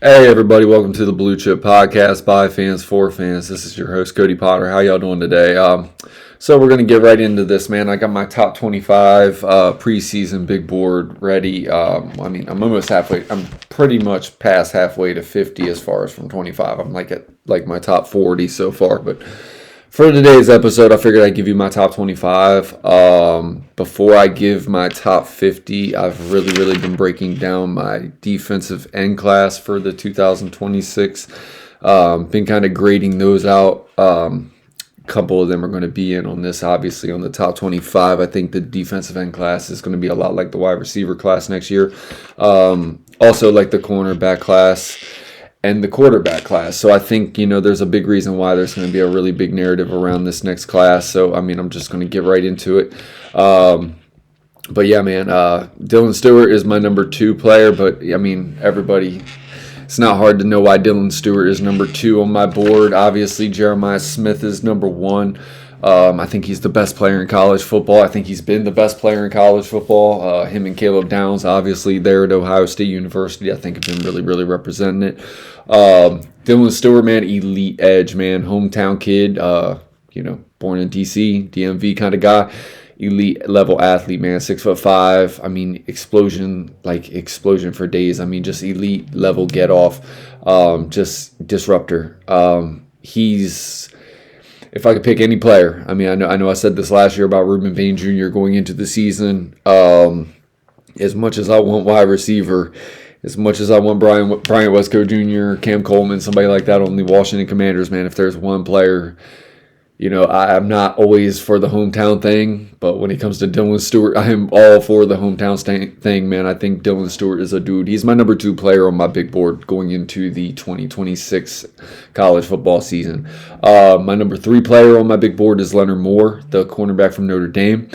Hey everybody, welcome to the Blue Chip Podcast by fans for fans. This is your host Cody Potter. How y'all doing today? So we're gonna get right into this, man. I got my top 25 preseason big board ready. I'm almost halfway. I'm pretty much past halfway to 50 as far as from 25. I'm like at like my top 40 so far, but for today's episode, I figured I'd give you my top 25. Before I give my top 50, I've really been breaking down my defensive end class for the 2026. Been kind of grading those out. A couple of them are going to be in on this, obviously, on the top 25. I think the defensive end class is going to be a lot like the wide receiver class next year. Also, like the cornerback class and the quarterback class. So I think, there's a big reason why there's going to be a really big narrative around this next class. So, I'm just going to get right into it. But yeah, man, Dylan Stewart is my number 2 player. But, everybody, it's not hard to know why Dylan Stewart is number 2 on my board. Obviously, Jeremiah Smith is number 1. I think he's the best player in college football. I think he's been the best player in college football. Him and Caleb Downs, obviously, there at Ohio State University, I think have been really representing it. Dylan Stewart, man, elite edge, man, hometown kid, born in D.C., DMV kind of guy. Elite level athlete, man, 6'5". Explosion for days. Just elite level get off, just disruptor. If I could pick any player, I know I said this last year about Ruben Payne Jr. going into the season. As much as I want wide receiver, as much as I want Bryant Westco Jr., Cam Coleman, somebody like that on the Washington Commanders, man, if there's one player, I'm not always for the hometown thing, but when it comes to Dylan Stewart, I am all for the hometown thing, man. I think Dylan Stewart is a dude. He's my number 2 player on my big board going into the 2026 college football season. My number 3 player on my big board is Leonard Moore, the cornerback from Notre Dame.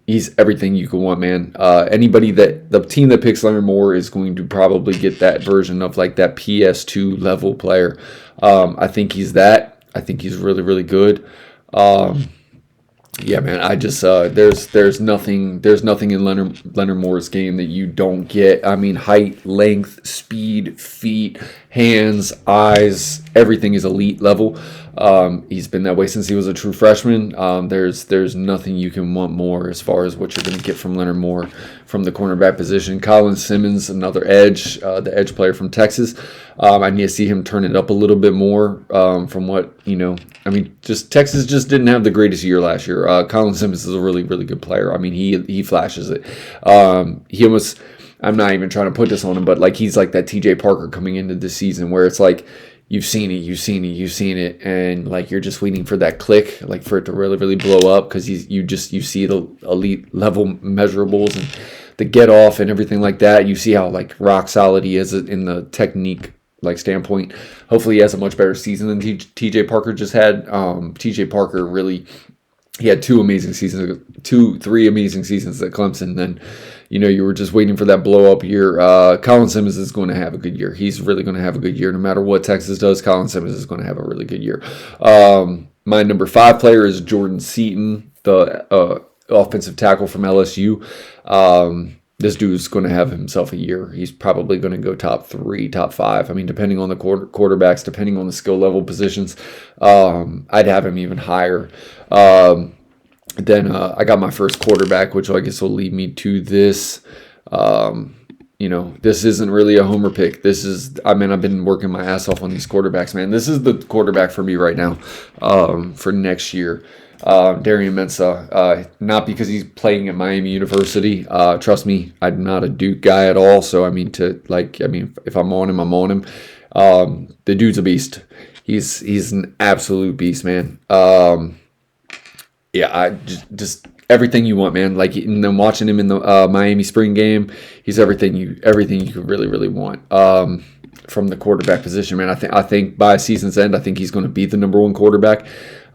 He's everything you can want, man. The team that picks Leonard Moore is going to probably get that version of like that PS2 level player. I think he's that. I think he's really good. Yeah, man. I just there's nothing in Leonard Moore's game that you don't get. Height, length, speed, feet, hands, eyes, everything is elite level. He's been that way since he was a true freshman. There's nothing you can want more as far as what you're going to get from Leonard Moore from the cornerback position. Colin Simmons, another edge, the edge player from Texas. I need to see him turn it up a little bit more from what, just Texas just didn't have the greatest year last year. Colin Simmons is a really good player. He flashes it. He almost, I'm not even trying to put this on him, but like he's like that TJ Parker coming into this season where it's like, you've seen it, and like you're just waiting for that click, like for it to really blow up because you see the elite level measurables and the get off and everything like that. You see how like rock solid he is in the technique like standpoint. Hopefully he has a much better season than TJ Parker just had. TJ Parker really, he had 3 amazing seasons at Clemson. Then, you were just waiting for that blow up year. Colin Simmons is going to have a good year. He's really going to have a good year. No matter what Texas does, Colin Simmons is going to have a really good year. My number 5 player is Jordan Seaton, the offensive tackle from LSU. This dude's going to have himself a year. He's probably going to go top 3, top 5. Depending on the quarterbacks, depending on the skill level positions, I'd have him even higher. Then I got my first quarterback, which I guess will lead me to this. This isn't really a homer pick. This is, I've been working my ass off on these quarterbacks, man. This is the quarterback for me right now for next year. Darian Mensah, not because he's playing at Miami University. Trust me, I'm not a Duke guy at all. So, if I'm on him, I'm on him. The dude's a beast. He's an absolute beast, man. Yeah, I just everything you want, man. Like, and then watching him in the Miami spring game, he's everything you could really want from the quarterback position, man. I think by season's end, I think he's going to be the number 1 quarterback.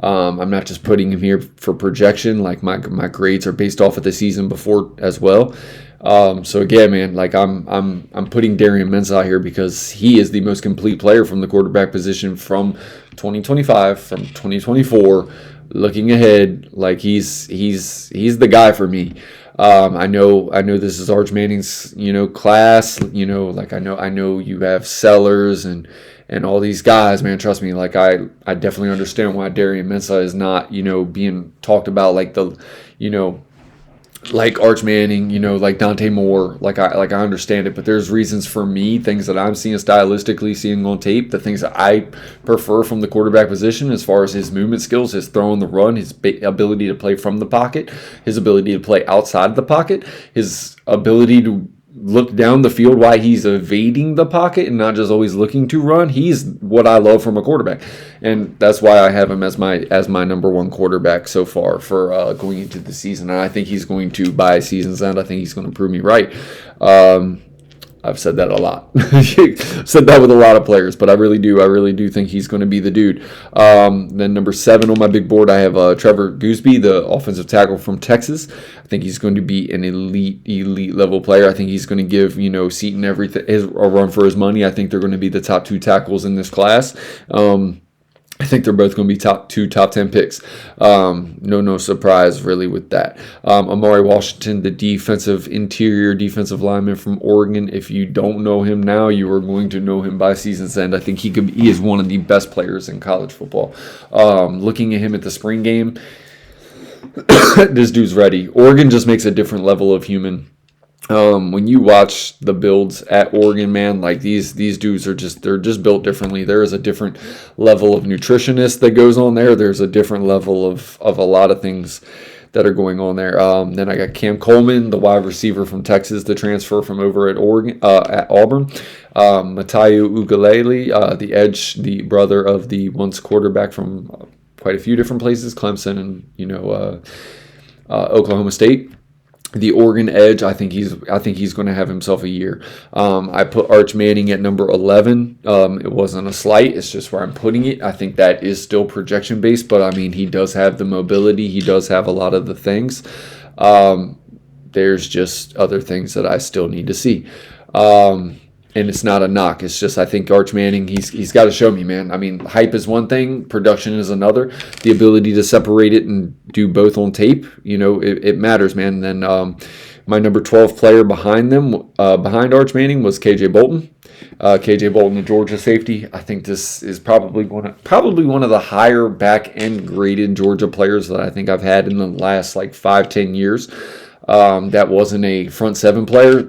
I'm not just putting him here for projection. Like my grades are based off of the season before as well. So again, man, like I'm putting Darian Mensah here because he is the most complete player from the quarterback position from 2025, from 2024. looking ahead, like he's the guy for me. I know this is Arch Manning's class. Like I know you have Sellers and all these guys, man. Trust me, like I definitely understand why Darian Mensah is not being talked about like the you know like Arch Manning, like Dante Moore, I understand it, but there's reasons for me, things that I'm seeing stylistically, seeing on tape, the things that I prefer from the quarterback position as far as his movement skills, his throw on the run, his ability to play from the pocket, his ability to play outside the pocket, his ability to look down the field while he's evading the pocket and not just always looking to run. He's what I love from a quarterback, and that's why I have him as my number one quarterback so far for going into the season. And I think he's going to, by season's end, I think he's going to prove me right. I've said that a lot. Said that with a lot of players, but I really do think he's going to be the dude. Then number 7 on my big board, I have Trevor Gooseby, the offensive tackle from Texas. I think he's going to be an elite level player. I think he's going to give Seton everything, a run for his money. I think they're going to be the top 2 tackles in this class. I think they're both going to be top 10 picks. No surprise really with that. Amari Washington, the interior defensive lineman from Oregon. If you don't know him now, you are going to know him by season's end. I think he is one of the best players in college football. Looking at him at the spring game, this dude's ready. Oregon just makes a different level of human. When you watch the builds at Oregon, man, like these dudes they're just built differently. There is a different level of nutritionist that goes on there. There's a different level of a lot of things that are going on there. Then I got Cam Coleman, the wide receiver from Texas, the transfer from over at Auburn. Matayo Ugalele, the edge, the brother of the once quarterback from quite a few different places, Clemson and Oklahoma State. The Oregon edge, I think he's going to have himself a year. I put Arch Manning at number 11. It wasn't a slight. It's just where I'm putting it. I think that is still projection based, but I mean, he does have the mobility. He does have a lot of the things. There's just other things that I still need to see. And it's not a knock. It's just I think Arch Manning, he's got to show me, man. I mean, hype is one thing, production is another. The ability to separate it and do both on tape, it matters, man. And then my number 12 player behind Arch Manning was KJ Bolton. KJ Bolton, the Georgia safety. I think this is probably one of the higher back end graded Georgia players that I think I've had in the last 5-10 years. That wasn't a front 7 player.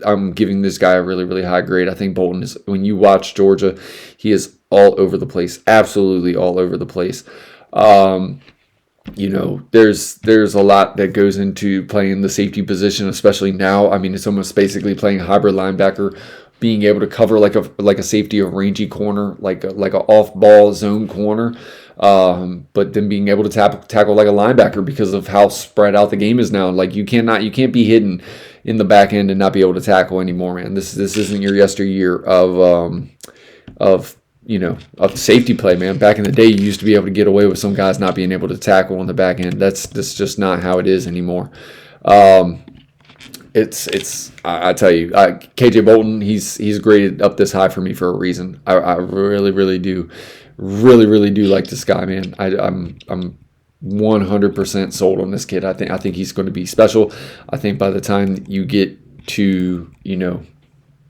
I'm giving this guy a really, really high grade. I think Bolton is, when you watch Georgia, he is all over the place. Absolutely all over the place. There's a lot that goes into playing the safety position, especially now. I mean, it's almost basically playing hybrid linebacker, being able to cover like a safety, a rangy corner, like a off-ball zone corner. But then being able to tackle like a linebacker because of how spread out the game is now. Like you can't be hidden in the back end and not be able to tackle anymore, man. This isn't your yesteryear of safety play, man. Back in the day, you used to be able to get away with some guys not being able to tackle on the back end. That's just not how it is anymore. I tell you, KJ Bolton, he's graded up this high for me for a reason. I really do like this guy, man. I'm 100% sold on this kid. I think he's going to be special. I think by the time you get to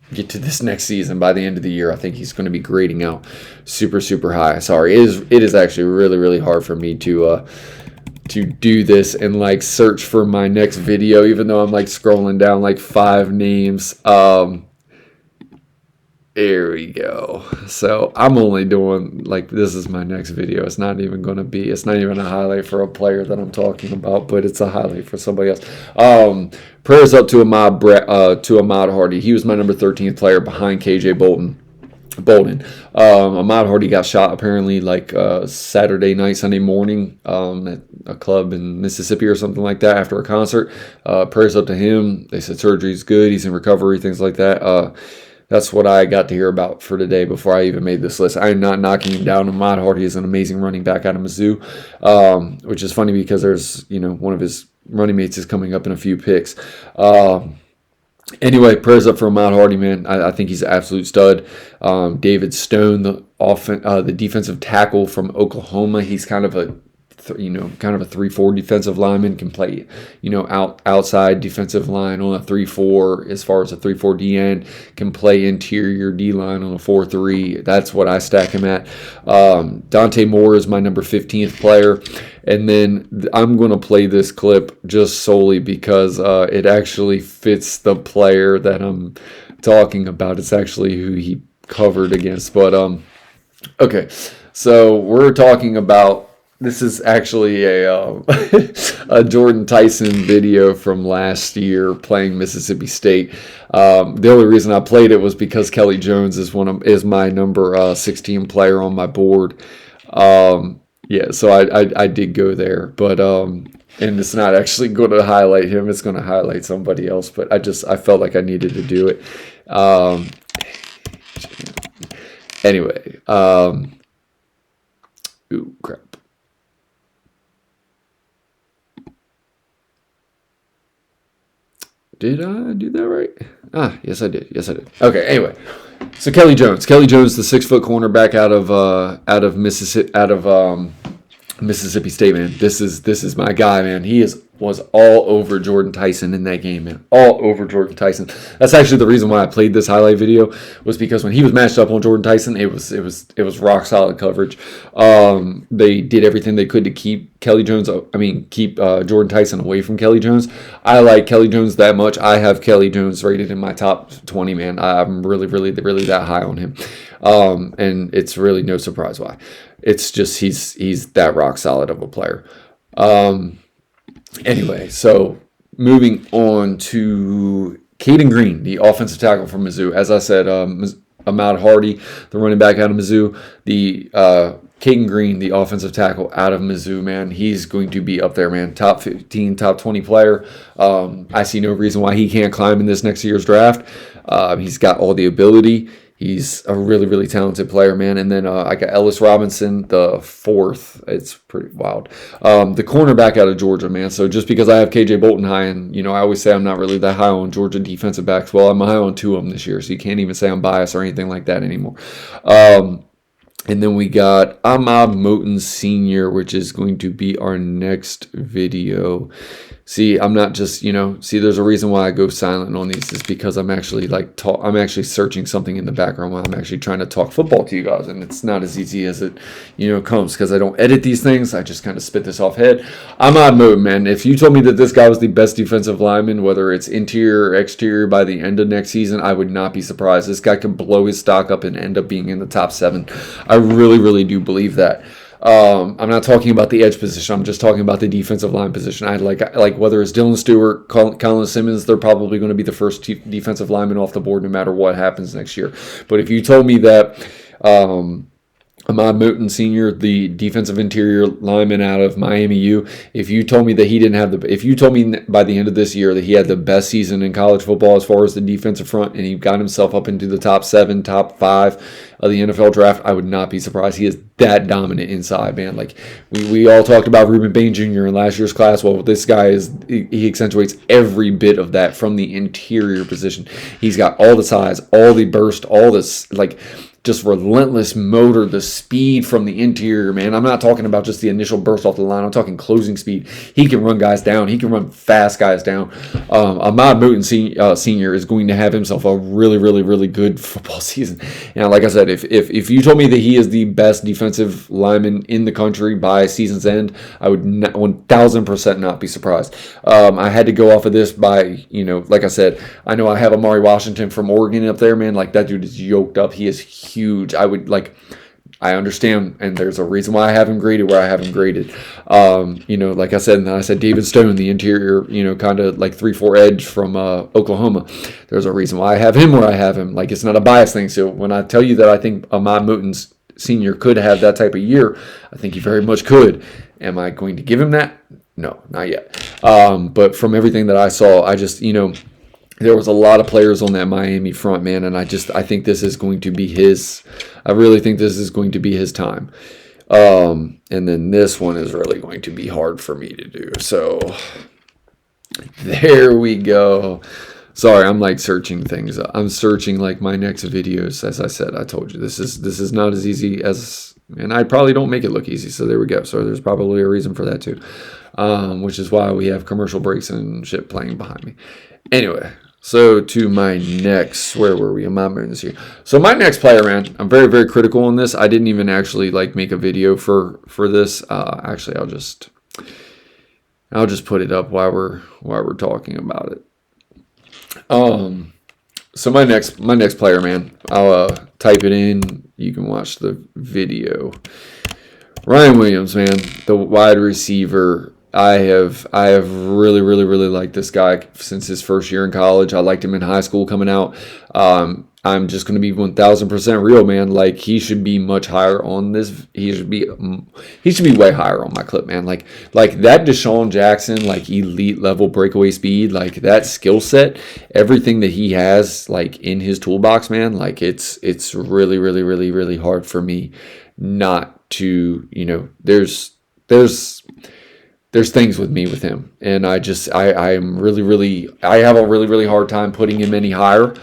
this next season, by the end of the year, I think he's going to be grading out super high. Sorry, it is actually really hard for me to do this and search for my next video, even though I'm scrolling down 5 names. There we go. So I'm only doing this is my next video. It's not even a highlight for a player that I'm talking about, but it's a highlight for somebody else. Prayers up to Ahmad Hardy. He was my number 13th player behind KJ Bolton. Ahmad Hardy got shot apparently Saturday night, Sunday morning at a club in Mississippi or something like that after a concert. Prayers up to him. They said surgery's good. He's in recovery, things like that. That's what I got to hear about for today before I even made this list. I'm not knocking him down. Ahmad Hardy is an amazing running back out of Mizzou, which is funny because there's, one of his running mates is coming up in a few picks. Anyway, prayers up for Ahmad Hardy, man. I think he's an absolute stud. David Stone, the defensive tackle from Oklahoma, he's kind of a kind of a 3-4 defensive lineman, can play, outside defensive line on a 3-4 as far as a 3-4 D end, can play interior D line on a 4-3. That's what I stack him at. Dante Moore is my number 15th player. And then I'm going to play this clip just solely because it actually fits the player that I'm talking about. It's actually who he covered against. But, okay. So we're talking about, this is actually a Jordan Tyson video from last year playing Mississippi State. The only reason I played it was because Kelly Jones is my number 16 player on my board. Yeah, so I did go there, but and it's not actually going to highlight him. It's going to highlight somebody else. But I felt like I needed to do it. Anyway, ooh, crap. Did I do that right? Yes, I did. Okay, anyway. So Kelly Jones, the 6-foot cornerback out of Mississippi State, man. This is my guy, man. He was all over Jordan Tyson in that game, man. All over Jordan Tyson. That's actually the reason why I played this highlight video, was because when he was matched up on Jordan Tyson, it was rock solid coverage. They did everything they could to keep Jordan Tyson away from Kelly Jones. I like Kelly Jones that much. I have Kelly Jones rated in my top 20, man. I'm really that high on him. And it's really no surprise why. It's just he's that rock solid of a player. Anyway, so moving on to Caden Green, the offensive tackle from Mizzou. As I said, Ahmad Hardy, the running back out of Mizzou. The Caden Green, the offensive tackle out of Mizzou, man, he's going to be up there, man. Top 15, top 20 player. I see no reason why he can't climb in this next year's draft. He's got all the ability. He's a really talented player, man. And then I got Ellis Robinson, the 4th. It's pretty wild. The cornerback out of Georgia, man. So just because I have KJ Bolton high, and I always say I'm not really that high on Georgia defensive backs. Well, I'm high on 2 of them this year, so you can't even say I'm biased or anything like that anymore. And then we got Ahmad Moten Sr., which is going to be our next video. See, I'm not just, there's a reason why I go silent on these, is because I'm actually I'm actually searching something in the background while I'm actually trying to talk football to you guys, and it's not as easy as it, comes, because I don't edit these things. I just kind of spit this off head. Ahmad Moten, man, if you told me that this guy was the best defensive lineman, whether it's interior or exterior, by the end of next season, I would not be surprised. This guy could blow his stock up and end up being in the top 7. I really do believe that. I'm not talking about the edge position. I'm just talking about the defensive line position. I like whether it's Dylan Stewart, Colin Simmons, they're probably going to be the first defensive lineman off the board no matter what happens next year. But if you told me that Ahmad Moten Sr., the defensive interior lineman out of Miami U, if you told me by the end of this year that he had the best season in college football as far as the defensive front, and he got himself up into the top 7, top 5 of the NFL draft, I would not be surprised. He is that dominant inside, man. Like we all talked about Ruben Bain Jr. in last year's class. Well, this guy he accentuates every bit of that from the interior position. He's got all the size, all the burst, all this just relentless motor, the speed from the interior, man. I'm not talking about just the initial burst off the line. I'm talking closing speed. He can run guys down. He can run fast guys down. Ahmad Moten Sr. is going to have himself a really good football season. And like I said, if you told me that he is the best defensive lineman in the country by season's end, I would 1,000% not be surprised. I had to go off of this by, like I said, I know I have Amari Washington from Oregon up there, man. Like that dude is yoked up. He is huge. I understand, and there's a reason why I have him graded where I have him graded. Like I said, David Stone, the interior, kind of like 3-4 edge from Oklahoma. There's a reason why I have him where I have him. Like, it's not a bias thing. So when I tell you that I think Ahmad Moten Sr. could have that type of year, I think he very much could. Am I going to give him that? No, not yet. But from everything that I saw, I just, there was a lot of players on that Miami front, man, and I think this is going to be his. I really think this is going to be his time. And then this one is really going to be hard for me to do. So there we go. Sorry, I'm searching things. I'm searching my next videos. As I said, I told you this is not as easy as And I probably don't make it look easy, so there we go. So there's probably a reason for that too, which is why we have commercial breaks and shit playing behind me. Anyway, so to my next, where were we? I'm not moving this here. So my next player, man, I'm very, very critical on this. I didn't even actually like make a video for this. Actually, I'll just put it up while we're talking about it. So my next player, man, I'll type it in. You can watch the video. Ryan Williams, man, the wide receiver. I have really, really, really liked this guy since his first year in college. I liked him in high school coming out. I'm just going to be 1,000% real, man. Like, he should be much higher on this. He should be way higher on my clip, man. Like that Deshaun Jackson, like, elite level breakaway speed, like that skill set, everything that he has, like, in his toolbox, man. Like, it's really, really, really, really hard for me not to, there's things with me with him, and I am really, really, I have a really, really hard time putting him any higher.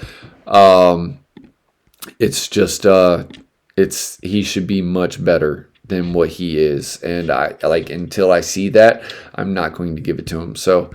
It's just, he should be much better than what he is. And until I see that, I'm not going to give it to him. So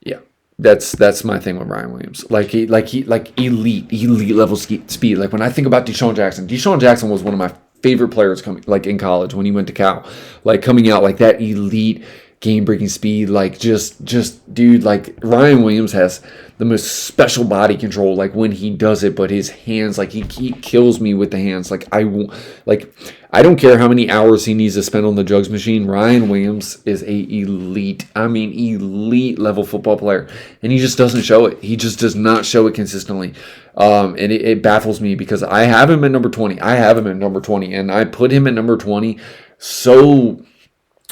yeah, that's my thing with Ryan Williams. Like elite level speed. Like when I think about Deshaun Jackson was one of my favorite players coming, like in college when he went to Cal, like coming out like that elite game-breaking speed, like just dude, like Ryan Williams has the most special body control, like when he does it, but his hands, like he kills me with the hands. Like I don't care how many hours he needs to spend on the jugs machine. Ryan Williams is elite level football player, and he just doesn't show it. He just does not show it consistently. And it baffles me because I have him at number 20. And I put him at number 20 so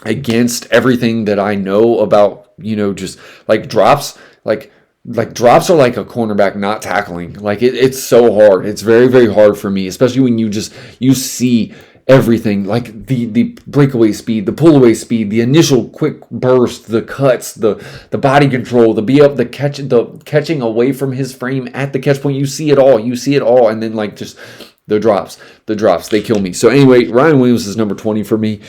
against everything that I know about, just like drops, like drops are like a cornerback not tackling. Like it's so hard. It's very, very hard for me, especially when you see everything, like the breakaway speed, the pull away speed, the initial quick burst, the cuts, the body control, the catching away from his frame at the catch point. You see it all. And then like just the drops, they kill me. So anyway, Ryan Williams is number 20 for me.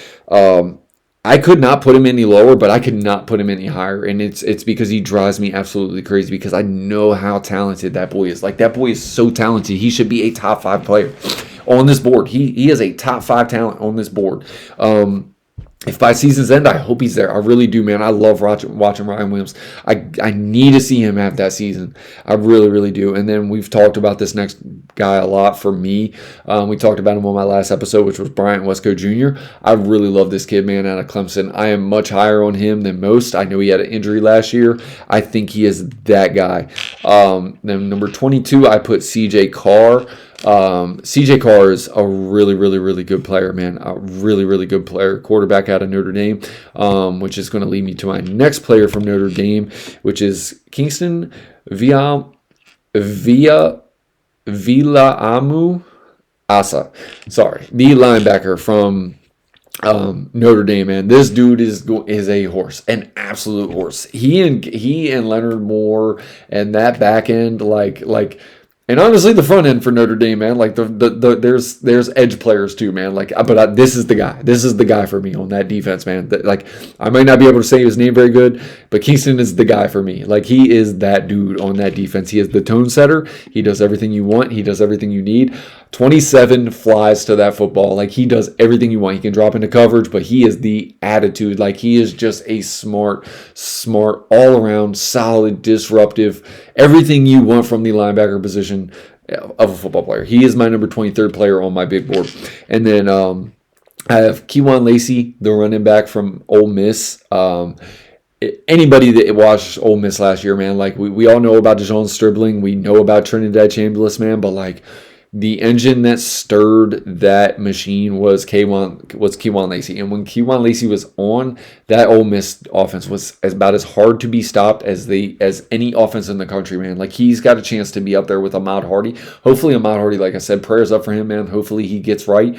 I could not put him any lower, but I could not put him any higher. And it's because he drives me absolutely crazy because I know how talented that boy is. Like, that boy is so talented. He should be a top 5 player on this board. He is a top 5 talent on this board. If by season's end, I hope he's there. I really do, man. I love watching Ryan Williams. I need to see him have that season. I really, really do. And then we've talked about this next guy a lot for me. We talked about him on my last episode, which was Bryant Wesco Jr. I really love this kid, man, out of Clemson. I am much higher on him than most. I know he had an injury last year. I think he is that guy. Then number 22, I put C.J. Carr. CJ Carr is a really, really, really good player, man. A really, really good player. Quarterback out of Notre Dame, which is going to lead me to my next player from Notre Dame, which is Kingston Villaamu Asa. Sorry, the linebacker from Notre Dame, man. This dude is a horse, an absolute horse. He and Leonard Moore and that back end, like. And honestly, the front end for Notre Dame, man, like there's edge players too, man. Like, but this is the guy. This is the guy for me on that defense, man. Like, I might not be able to say his name very good, but Kingston is the guy for me. Like, he is that dude on that defense. He is the tone setter. He does everything you want. He does everything you need. 27 flies to that football. Like, he does everything you want. He can drop into coverage, but he is the attitude. Like, he is just a smart, all around, solid, disruptive, everything you want from the linebacker position of a football player. He is my number 23rd player on my big board. And then I have Kewan Lacey, the running back from Ole Miss. Anybody that watched Ole Miss last year, man, like we all know about DeJon Stribling. We know about Trinidad Chambliss, man, but like, the engine that stirred that machine was Kewan Lacey. And when Kewan Lacey was on, that Ole Miss offense was about as hard to be stopped as any offense in the country, man. Like, he's got a chance to be up there with Ahmad Hardy. Hopefully Ahmad Hardy, like I said, prayers up for him, man. Hopefully he gets right.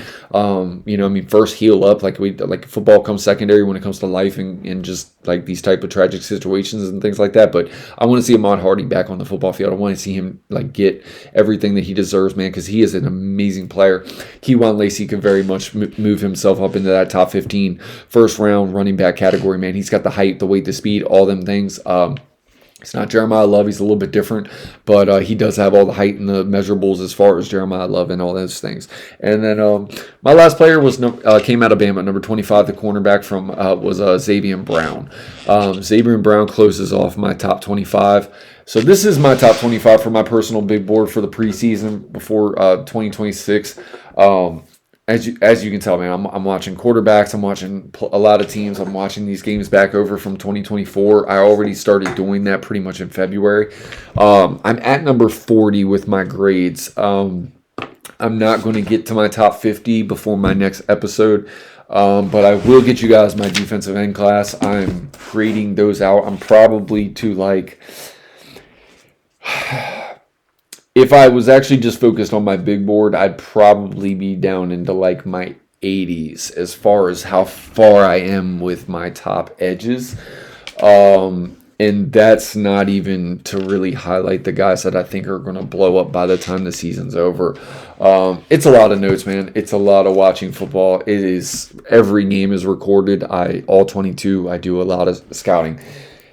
First heal up. Like football comes secondary when it comes to life and just like these type of tragic situations and things like that. But I want to see Ahmad Hardy back on the football field. I want to see him like get everything that he deserves, man, because because he is an amazing player. Keywan Lacey could very much move himself up into that top 15 first round running back category, man. He's got the height, the weight, the speed, all them things. It's not Jeremiah Love. He's a little bit different, but he does have all the height and the measurables as far as Jeremiah Love and all those things. And then my last player came out of Bama, number 25, the cornerback was Xavier Brown. Xavier Brown closes off my top 25. So this is my top 25 for my personal big board for the preseason before 2026. As you can tell, man, I'm watching quarterbacks. I'm watching a lot of teams. I'm watching these games back over from 2024. I already started doing that pretty much in February. I'm at number 40 with my grades. I'm not going to get to my top 50 before my next episode, but I will get you guys my defensive end class. I'm grading those out. I'm probably to like... If I was actually just focused on my big board, I'd probably be down into like my 80s as far as how far I am with my top edges. And that's not even to really highlight the guys that I think are going to blow up by the time the season's over. It's a lot of notes, man. It's a lot of watching football. Every game is recorded. All 22, I do a lot of scouting.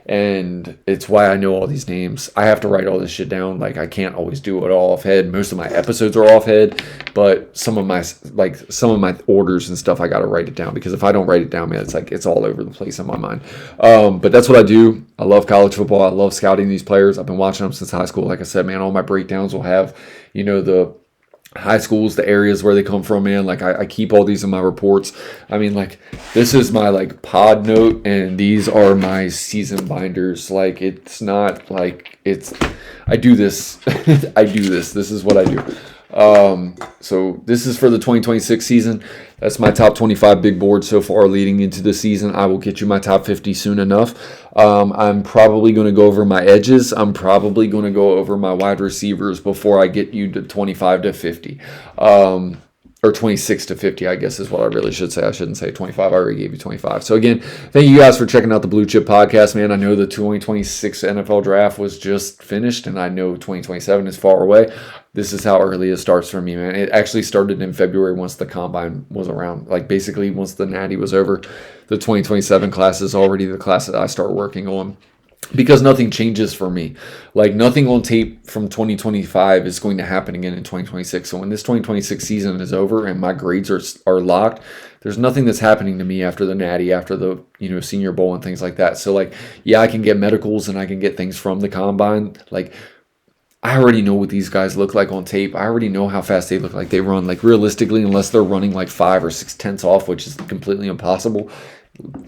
And it's why I know all these names. I have to write all this shit down. Like, I can't always do it all off head. Most of my episodes are off head, but some of my orders and stuff, I got to write it down, because if I don't write it down, man, it's all over the place in my mind. But that's what I do. I love college football. I love scouting these players. I've been watching them since high school. Like I said, man, all my breakdowns will have, the high schools, the areas where they come from, man. Like, I keep all these in my reports. I mean, like, this is my like pod note, and these are my season binders. Like, it's not like I do this. This is what I do. So this is for the 2026 season. That's my top 25 big board so far leading into the season. I will get you my top 50 soon enough. I'm probably going to go over my edges. I'm probably going to go over my wide receivers before I get you to 25 to 50. Or 26 to 50, I guess is what I really should say. I shouldn't say 25. I already gave you 25. So again, thank you guys for checking out the Blue Chip Podcast, man. I know the 2026 NFL draft was just finished, and I know 2027 is far away. This is how early it starts for me, man. It actually started in February once the combine was around. Like, basically, once the Natty was over, the 2027 class is already the class that I start working on. Because nothing changes for me. Like, nothing on tape from 2025 is going to happen again in 2026. So when this 2026 season is over and my grades are locked, there's nothing that's happening to me after the Natty, after the Senior Bowl and things like that. So, like, yeah, I can get medicals and I can get things from the combine. Like, I already know what these guys look like on tape. I already know how fast they look like they run. Like, realistically, unless they're running like 5 or 6 tenths off, which is completely impossible.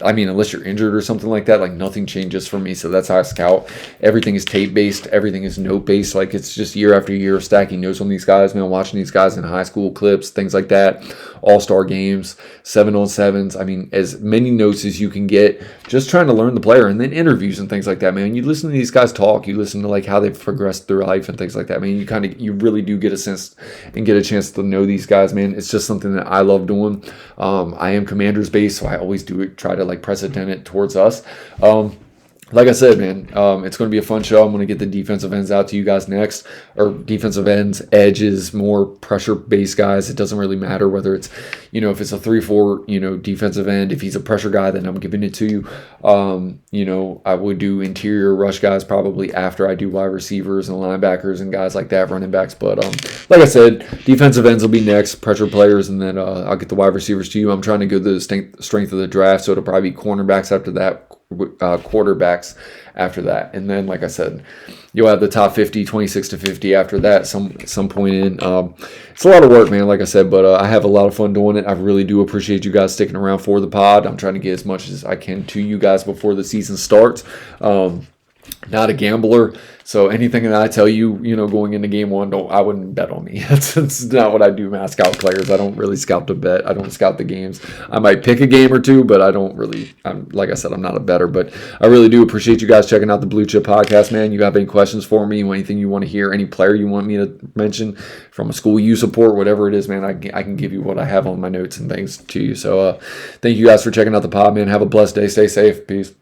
I mean, unless you're injured or something like that, like, nothing changes for me. So that's how I scout. Everything is tape based. Everything is note based. Like, it's just year after year stacking notes on these guys, man. Watching these guys in high school clips, things like that, all-star games, 7-on-7s. I mean, as many notes as you can get, just trying to learn the player, and then interviews and things like that, man. You listen to these guys talk. You listen to like how they've progressed through life and things like that. I mean, you really do get a sense and get a chance to know these guys, man. It's just something that I love doing. I am Commanders based, so I always do it. Try to like precedent it towards us. Like I said, man, it's going to be a fun show. I'm going to get the defensive ends out to you guys next, or defensive ends, edges, more pressure-based guys. It doesn't really matter whether it's, if it's a 3-4, defensive end. If he's a pressure guy, then I'm giving it to you. I would do interior rush guys probably after I do wide receivers and linebackers and guys like that, running backs. But like I said, defensive ends will be next, pressure players, and then I'll get the wide receivers to you. I'm trying to go the strength of the draft, so it'll probably be cornerbacks after that, quarterbacks after that, and then, like I said, you'll have the top 50, 26 to 50 after that, some point in. It's a lot of work, man, like I said, but I have a lot of fun doing it. I really do appreciate you guys sticking around for the pod. I'm trying to get as much as I can to you guys before the season starts. Not a gambler, so anything that I tell you, going into game one, I wouldn't bet on me. That's not what I do, man. I scout players. I don't really scout to bet. I don't scout the games. I might pick a game or two, but I don't really. Like I said, I'm not a bettor, but I really do appreciate you guys checking out the Blue Chip Podcast, man. You have any questions for me? Anything you want to hear? Any player you want me to mention from a school you support? Whatever it is, man, I can give you what I have on my notes and things to you. So thank you guys for checking out the pod, man. Have a blessed day. Stay safe. Peace.